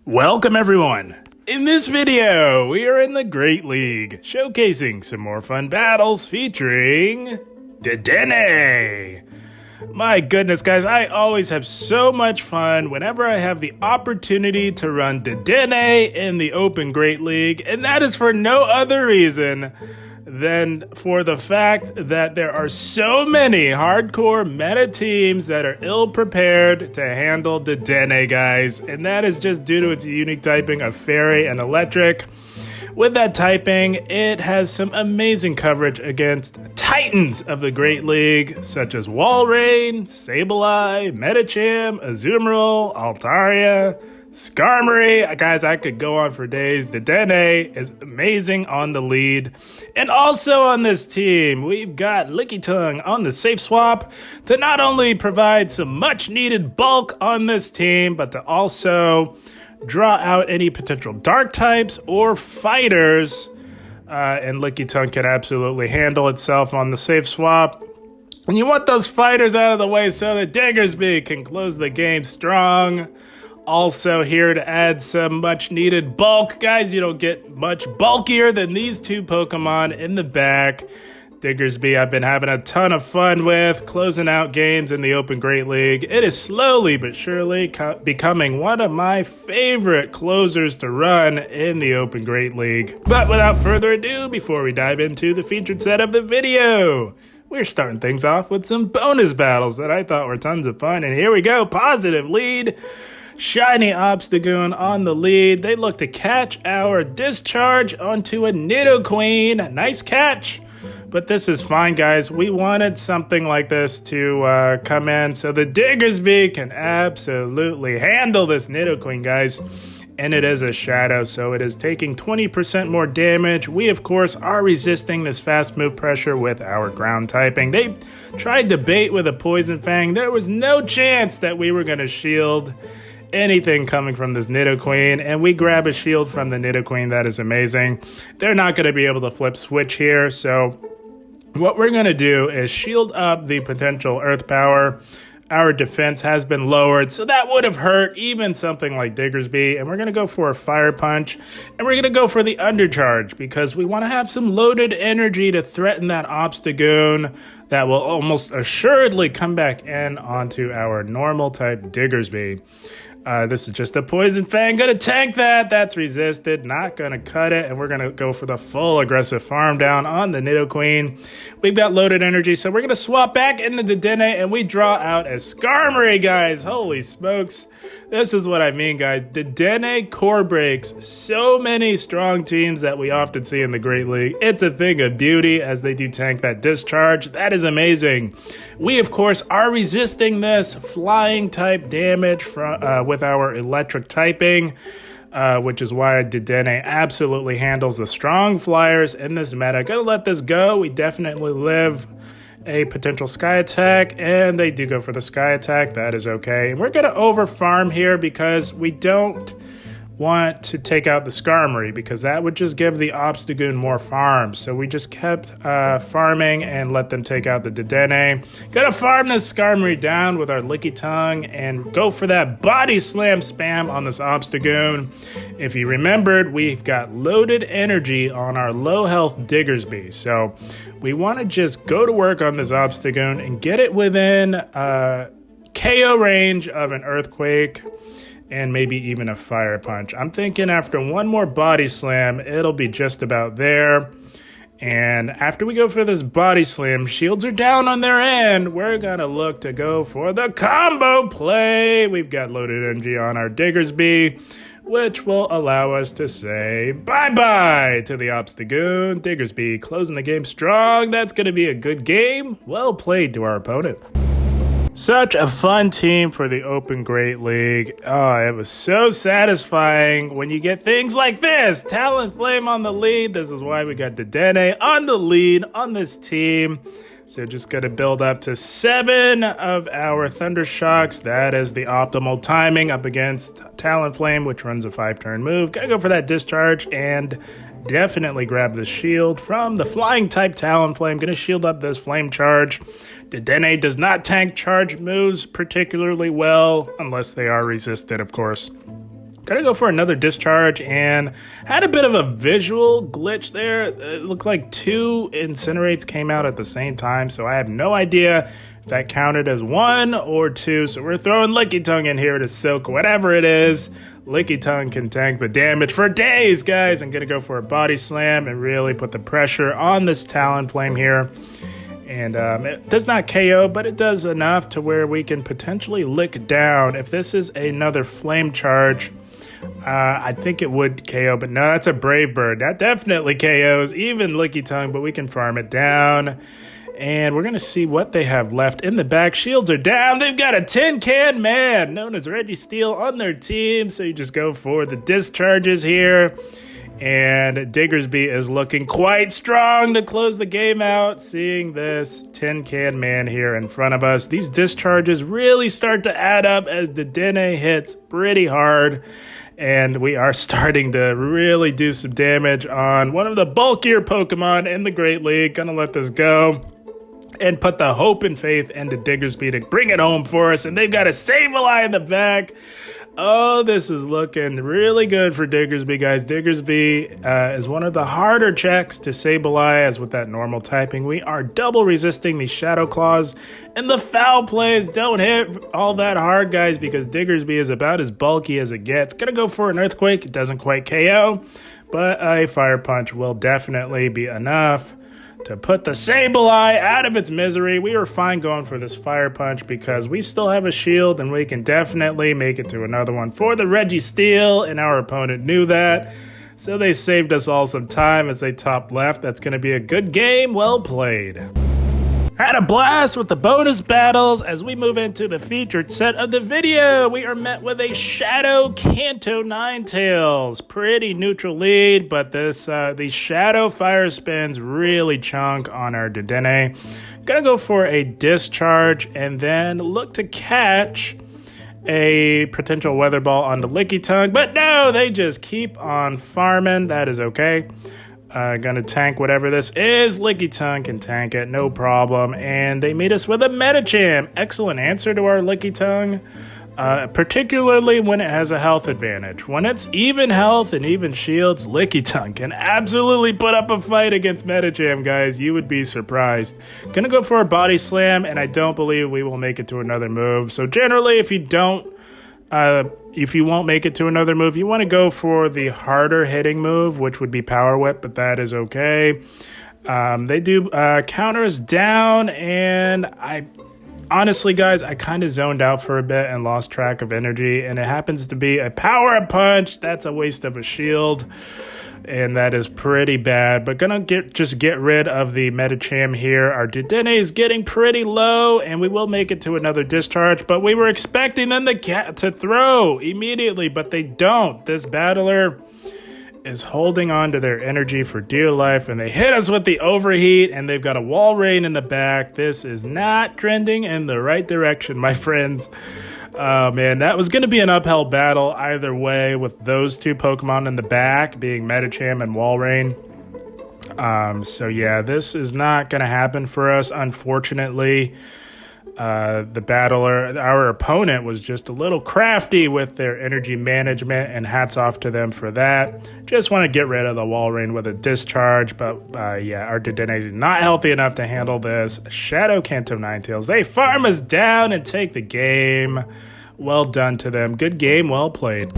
Welcome everyone! In this video, we are in the Great League, showcasing some more fun battles featuring Dedenne! My goodness guys, I always have so much fun whenever I have the opportunity to run Dedenne in the Open Great League, and that is for no other reason than for the fact that there are so many hardcore meta teams that are ill-prepared to handle Dedenne, guys. And that is just due to its unique typing of Fairy and Electric. With that typing, it has some amazing coverage against titans of the Great League, such as Walrein, Sableye, Medicham, Azumarill, Altaria, Skarmory. Guys, I could go on for days. Dedenne is amazing on the lead. And also on this team, we've got Lickitung on the safe swap to not only provide some much needed bulk on this team, but to also draw out any potential dark types or fighters. And Lickitung can absolutely handle itself on the safe swap. And you want those fighters out of the way so that Diggersby can close the game strong. Also here to add some much needed bulk. Guys, you don't get much bulkier than these two Pokemon in the back. Diggersby I've been having a ton of fun with, closing out games in the Open Great League. It is slowly but surely becoming one of my favorite closers to run in the Open Great League. But without further ado, before we dive into the featured set of the video, we're starting things off with some bonus battles that I thought were tons of fun. And here we go, positive lead. Shiny Obstagoon on the lead. They look to catch our discharge onto a Nidoqueen. Nice catch. But this is fine, guys. We wanted something like this to come in so the Diggersby can absolutely handle this Nidoqueen, guys. And it is a shadow, so it is taking 20% more damage. We, of course, are resisting this fast move pressure with our ground typing. They tried to bait with a Poison Fang. There was no chance that we were going to shield anything coming from this Nidoqueen, and we grab a shield from the Nidoqueen. That is amazing. They're not going to be able to flip switch here, so what we're going to do is shield up the potential Earth Power. Our defense has been lowered, so that would have hurt even something like Diggersby, and we're going to go for a Fire Punch, and we're going to go for the Undercharge, because we want to have some loaded energy to threaten that Obstagoon that will almost assuredly come back in onto our normal type Diggersby. This is just a Poison Fang. Gonna tank that. That's resisted. Not gonna cut it. And we're gonna go for the full aggressive farm down on the Nidoqueen. We've got loaded energy, so we're gonna swap back into Dedenne and we draw out a Skarmory, guys. Holy smokes. This is what I mean, guys. Dedenne COREBREAKS. So many strong teams that we often see in the Great League. It's a thing of beauty as they do tank that discharge. That is amazing. We, of course, are resisting this flying type damage from with our electric typing, which is why Dedenne absolutely handles the strong flyers in this meta. Gonna let this go. We definitely live a potential Sky Attack, and they do go for the Sky Attack. That is okay. And we're gonna over farm here because we don't want to take out the Skarmory, because that would just give the Obstagoon more farms. So we just kept farming and let them take out the Dedenne. Gonna farm this Skarmory down with our Lickitung and go for that Body Slam spam on this Obstagoon. If you remembered, we've got loaded energy on our low health Diggersby. So we want to just go to work on this Obstagoon and get it within KO range of an Earthquake and maybe even a Fire Punch. I'm thinking after one more Body Slam, it'll be just about there. And after we go for this Body Slam, shields are down on their end. We're gonna look to go for the combo play. We've got loaded energy on our Diggersby, which will allow us to say bye-bye to the Obstagoon. Diggersby closing the game strong. That's gonna be a good game. Well played to our opponent. Such a fun team for the Open Great League. Oh, it was so satisfying when you get things like this. Talonflame on the lead. This is why we got Dedenne on the lead on this team. So just got to build up to 7 of our Thunder Shocks. That is the optimal timing up against Talonflame, which runs a 5-turn move. Gotta go for that discharge and definitely grab the shield from the flying type Talonflame. Gonna shield up this flame charge. Dedenne does not tank charge moves particularly well, unless they are resisted, of course. Gonna go for another discharge, and had a bit of a visual glitch there. It looked like 2 incinerates came out at the same time, so I have no idea if that counted as 1 or 2. So we're throwing Lickitung in here to soak whatever it is. Lickitung can tank the damage for days, guys. I'm gonna go for a body slam and really put the pressure on this Talonflame here. And it does not KO, but it does enough to where we can potentially lick down. If this is another flame charge, I think it would KO, but no, that's a Brave Bird. That definitely KOs, even Lickitung, but we can farm it down. And we're going to see what they have left in the back. Shields are down. They've got a tin can man known as Registeel on their team, so you just go for the discharges here. And Diggersby is looking quite strong to close the game out, seeing this tin can man here in front of us. These discharges really start to add up as Dedenne hits pretty hard. And we are starting to really do some damage on one of the bulkier Pokemon in the Great League. Gonna let this go and put the hope and faith into Diggersby to bring it home for us. And they've got a Sableye in the back. Oh, this is looking really good for Diggersby, guys. Diggersby is one of the harder checks to Sableye, as with that normal typing. We are double resisting the Shadow Claws, and the foul plays don't hit all that hard, guys, because Diggersby is about as bulky as it gets. Gonna go for an Earthquake. It doesn't quite KO, but a Fire Punch will definitely be enough to put the Sableye out of its misery. We were fine going for this Fire Punch because we still have a shield and we can definitely make it to another one for the Registeel, and our opponent knew that. So they saved us all some time as they top left. That's going to be a good game. Well played. Had a blast with the bonus battles. As we move into the featured set of the video, we are met with a Shadow Kanto Ninetales. Pretty neutral lead, but the Shadow Fire Spins really chunk on our Dedenne. Gonna go for a discharge and then look to catch a potential Weather Ball on the Lickitung, but no, they just keep on farming. That is okay. Gonna tank whatever this is. Lickitung can tank it, no problem. And they meet us with a Medicham. Excellent answer to our Lickitung, particularly when it has a health advantage. When it's even health and even shields, Lickitung can absolutely put up a fight against Medicham, guys. You would be surprised. Gonna go for a body slam, and I don't believe we will make it to another move. So generally, if you won't make it to another move, you want to go for the harder hitting move, which would be Power Whip, but that is okay. They do counter us down, and honestly, guys, I kind of zoned out for a bit and lost track of energy, and it happens to be a Power Punch. That's a waste of a shield, and that is pretty bad. But gonna just get rid of the Medicham here. Our Dedenne is getting pretty low, and we will make it to another discharge, but we were expecting them to throw immediately, but they don't. This battler is holding on to their energy for dear life, and they hit us with the overheat, and they've got a Walrein in the back. This is not trending in the right direction, my friends. Oh man, that was going to be an uphill battle either way, with those two Pokemon in the back being Medicham and Walrein. So yeah, this is not going to happen for us, unfortunately. The battler, our opponent, was just a little crafty with their energy management, and hats off to them for that. Just want to get rid of the Walrein with a discharge, but yeah, our Dedenne is not healthy enough to handle this. Shadow Kanto Ninetales, they farm us down and take the game. Well done to them. Good game, well played.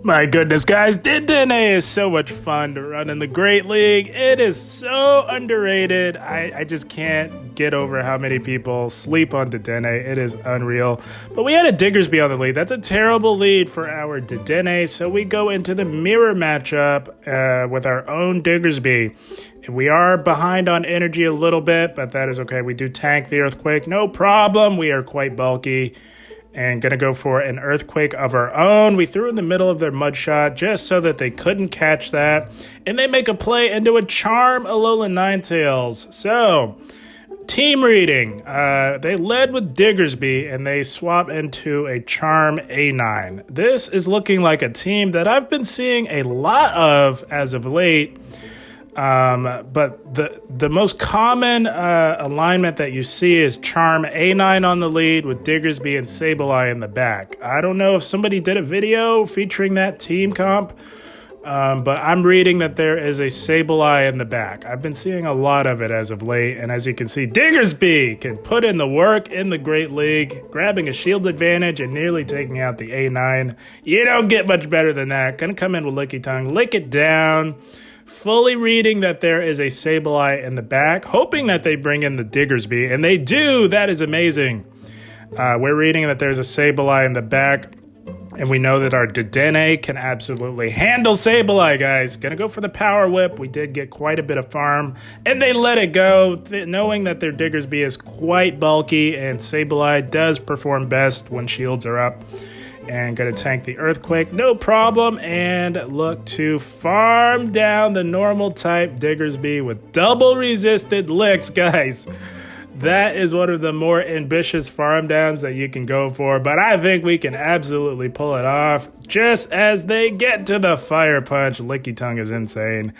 My goodness, guys, Dedenne is so much fun to run in the Great League. It is so underrated. I just can't get over how many people sleep on Dedenne. It is unreal. But we had a Diggersby on the lead. That's a terrible lead for our Dedenne. So we go into the mirror matchup with our own Diggersby. We are behind on energy a little bit, but that is okay. We do tank the Earthquake. No problem. We are quite bulky. And gonna go for an Earthquake of our own. We threw in the middle of their Mud Shot just so that they couldn't catch that. And they make a play into a Charm Alolan Ninetales. So, team reading. They led with Diggersby, and they swap into a Charm A9. This is looking like a team that I've been seeing a lot of as of late. But the most common alignment that you see is Charm A9 on the lead with Diggersby and Sableye in the back. I don't know if somebody did a video featuring that team comp, but I'm reading that there is a Sableye in the back. I've been seeing a lot of it as of late, and as you can see, Diggersby can put in the work in the Great League, grabbing a shield advantage and nearly taking out the A9. You don't get much better than that. Gonna come in with Lickitung, lick it down. Fully reading that there is a Sableye in the back, hoping that they bring in the Diggersby, and they do. That is amazing. We're reading that there's a Sableye in the back, and we know that our Dedenne can absolutely handle Sableye, guys. Gonna go for the Power Whip. We did get quite a bit of farm, and they let it go, knowing that their Diggersby is quite bulky, and Sableye does perform best when shields are up. And gonna tank the Earthquake, no problem, and look to farm down the normal type Diggersby with double resisted licks, guys. That is one of the more ambitious farm downs that you can go for, but I think we can absolutely pull it off. Just as they get to the Fire Punch, Lickitung is insane,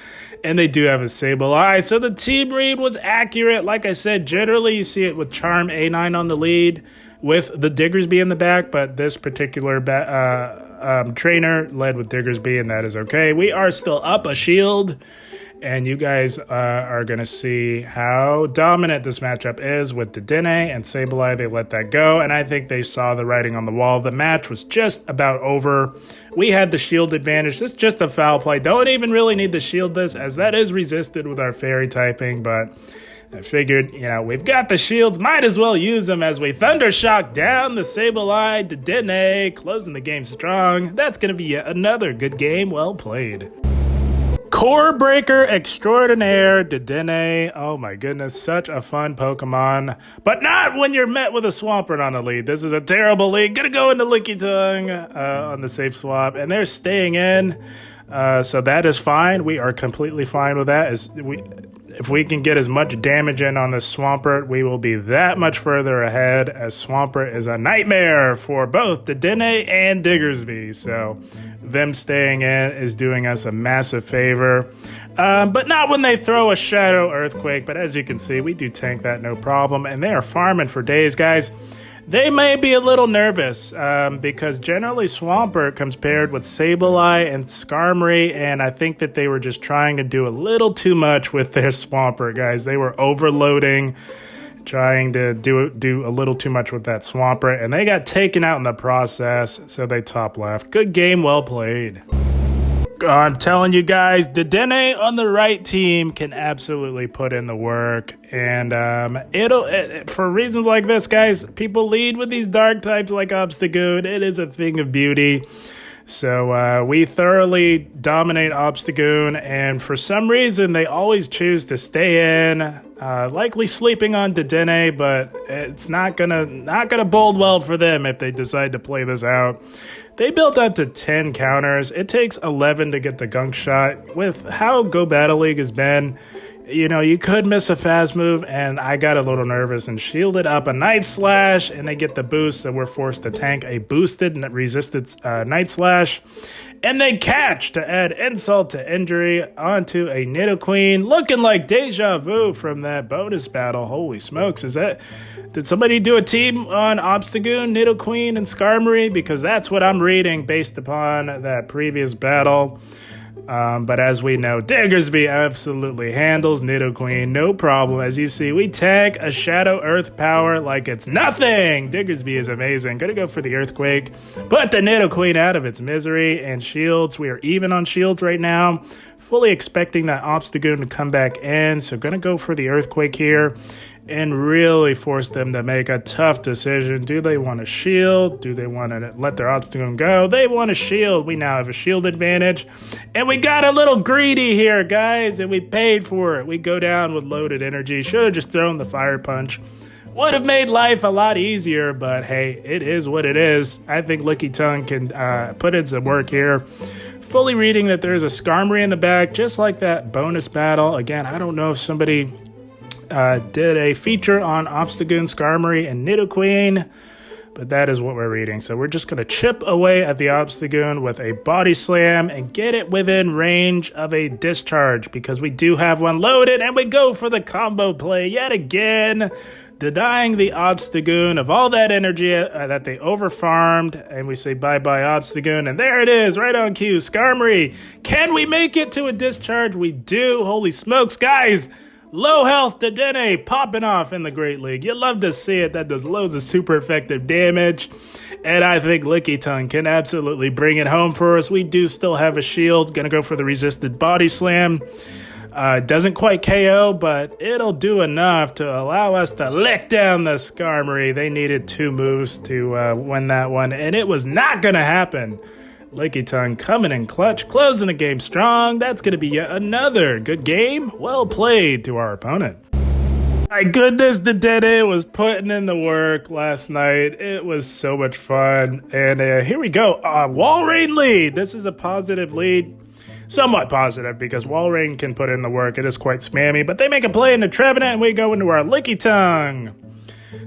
and they do have a Sableye, so the team read was accurate. Like I said, generally you see it with Charm A9 on the lead, with the Diggersby in the back, but this particular trainer led with Diggersby, and that is okay. We are still up a shield, and you guys are going to see how dominant this matchup is with Dedenne and Sableye. They let that go, and I think they saw the writing on the wall. The match was just about over. We had the shield advantage. This is just a foul play. Don't even really need to shield this, as that is resisted with our fairy typing, but I figured, we've got the shields, might as well use them as we Thundershock down the Sableye, Dedenne, closing the game strong. That's going to be yet another good game well played. Core Breaker Extraordinaire, Dedenne. Oh my goodness, such a fun Pokemon. But not when you're met with a Swampert on the lead. This is a terrible lead. Gonna go into Lickitung on the safe swap, and they're staying in. So that is fine. We are completely fine with that. If we can get as much damage in on this Swampert, we will be that much further ahead, as Swampert is a nightmare for both Dedenne and Diggersby. So them staying in is doing us a massive favor. But not when they throw a Shadow Earthquake. But as you can see, we do tank that no problem. And they are farming for days, guys. They may be a little nervous because generally Swampert comes paired with Sableye and Skarmory, and I think that they were just trying to do a little too much with their Swampert, guys. They were overloading, trying to do a little too much with that Swampert, and they got taken out in the process, so they top left. Good game, well played. I'm telling you guys, Dedenne on the right team can absolutely put in the work, and for reasons like this, guys, people lead with these dark types like Obstagoon. It is a thing of beauty. So we thoroughly dominate Obstagoon, and for some reason they always choose to stay in, likely sleeping on Dedenne, but it's not gonna bode well for them if they decide to play this out. They built up to 10 counters. It takes 11 to get the gunk shot. With how Go Battle League has been, you could miss a fast move, and I got a little nervous and shielded up a Night Slash, and they get the boost, so we're forced to tank a boosted resisted Night Slash. And they catch to add insult to injury onto a Nidoqueen, looking like deja vu from that bonus battle. Holy smokes, did somebody do a team on Obstagoon, Nidoqueen, and Skarmory? Because that's what I'm reading based upon that previous battle. But as we know, Diggersby absolutely handles Nidoqueen, no problem. As you see, we tank a Shadow Earth power like it's nothing. Diggersby is amazing. Gonna go for the Earthquake, put the Nidoqueen out of its misery, and shields. We are even on shields right now. Fully expecting that Obstagoon to come back in, so gonna go for the Earthquake here and really force them to make a tough decision. Do they want to shield? Do they want to let their Obstagoon go? They want to shield. We now have a shield advantage, and we got a little greedy here, guys, and we paid for it. We go down with loaded energy. Should have just thrown the Fire Punch. Would have made life a lot easier, but hey, it is what it is. I think Lickitung can put in some work here. Fully reading that there's a Skarmory in the back, just like that bonus battle. Again, I don't know if somebody did a feature on Obstagoon, Skarmory, and Nidoqueen, but that is what we're reading. So we're just going to chip away at the Obstagoon with a body slam and get it within range of a discharge because we do have one loaded, and we go for the combo play yet again, denying the Obstagoon of all that energy that they overfarmed, and we say bye-bye Obstagoon, and there it is, right on cue. Skarmory, can we make it to a discharge? We do. Holy smokes, guys! Low health Dedenne popping off in the Great League. You love to see it. That does loads of super effective damage. And I think Lickitung can absolutely bring it home for us. We do still have a shield. Gonna go for the resisted body slam. Doesn't quite KO, but it'll do enough to allow us to lick down the Skarmory. They needed 2 moves to win that one, and it was not gonna happen. Lickitung coming in clutch, closing the game strong. That's going to be yet another good game. Well played to our opponent. My goodness, Dedenne was putting in the work last night. It was so much fun. And here we go. Walrein lead. This is a positive lead. Somewhat positive because Walrein can put in the work. It is quite spammy. But they make a play into Trevenant and we go into our Lickitung.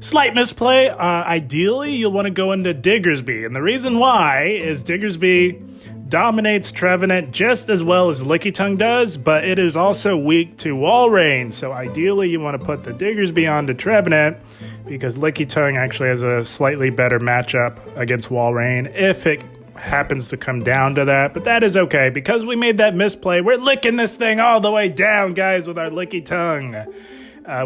Slight misplay. Ideally, you'll want to go into Diggersby. And the reason why is Diggersby dominates Trevenant just as well as Lickitung does, but it is also weak to Walrein. So ideally, you want to put the Diggersby onto Trevenant because Lickitung actually has a slightly better matchup against Walrein if it happens to come down to that. But that is okay because we made that misplay. We're licking this thing all the way down, guys, with our Lickitung.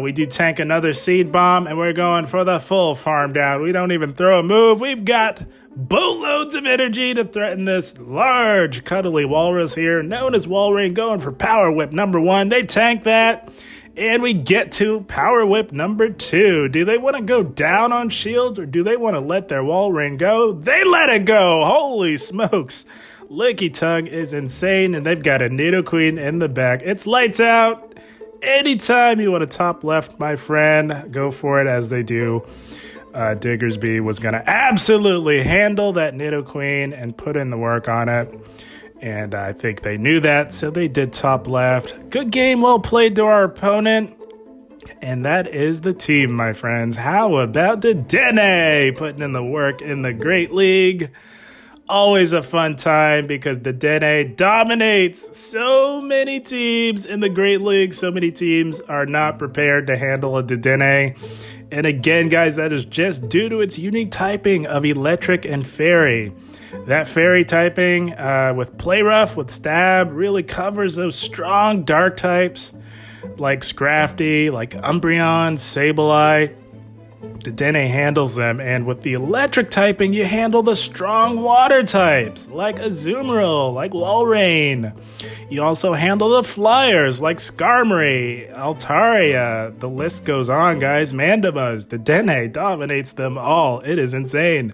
We do tank another seed bomb, and we're going for the full farm down. We don't even throw a move. We've got boatloads of energy to threaten this large, cuddly walrus here, known as Walrein, going for Power Whip number 1. They tank that, and we get to Power Whip number 2. Do they want to go down on shields, or do they want to let their Walrein go? They let it go! Holy smokes! Lickitung is insane, and they've got a Nidoqueen in the back. It's lights out! Anytime you want to top left, my friend, go for it as they do. Diggersby was going to absolutely handle that Nidoqueen and put in the work on it. And I think they knew that, so they did top left. Good game, well played to our opponent. And that is the team, my friends. How about Dedenne putting in the work in the Great League? Always a fun time because Dedenne dominates so many teams in the Great League. So many teams are not prepared to handle a Dedenne. And again, guys, that is just due to its unique typing of Electric and Fairy. That Fairy typing with Play Rough, with Stab, really covers those strong dark types like Scrafty, like Umbreon, Sableye. Dedenne handles them, and with the electric typing, you handle the strong water types, like Azumarill, like Walrein. You also handle the flyers, like Skarmory, Altaria. The list goes on, guys. Mandamas, Dedenne dominates them all. It is insane.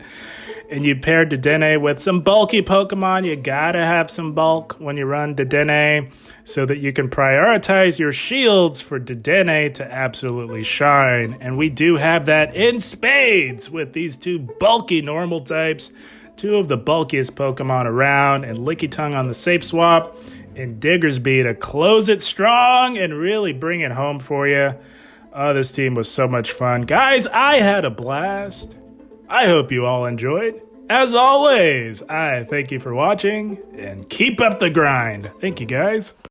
And you pair Dedenne with some bulky Pokemon. You gotta have some bulk when you run Dedenne so that you can prioritize your shields for Dedenne to absolutely shine. And we do have that in spades with these 2 bulky normal types, 2 of the bulkiest Pokemon around, and Lickitung on the safe swap, and Diggersby to close it strong and really bring it home for you. Oh, this team was so much fun. Guys, I had a blast. I hope you all enjoyed. As always, I thank you for watching, and keep up the grind. Thank you, guys.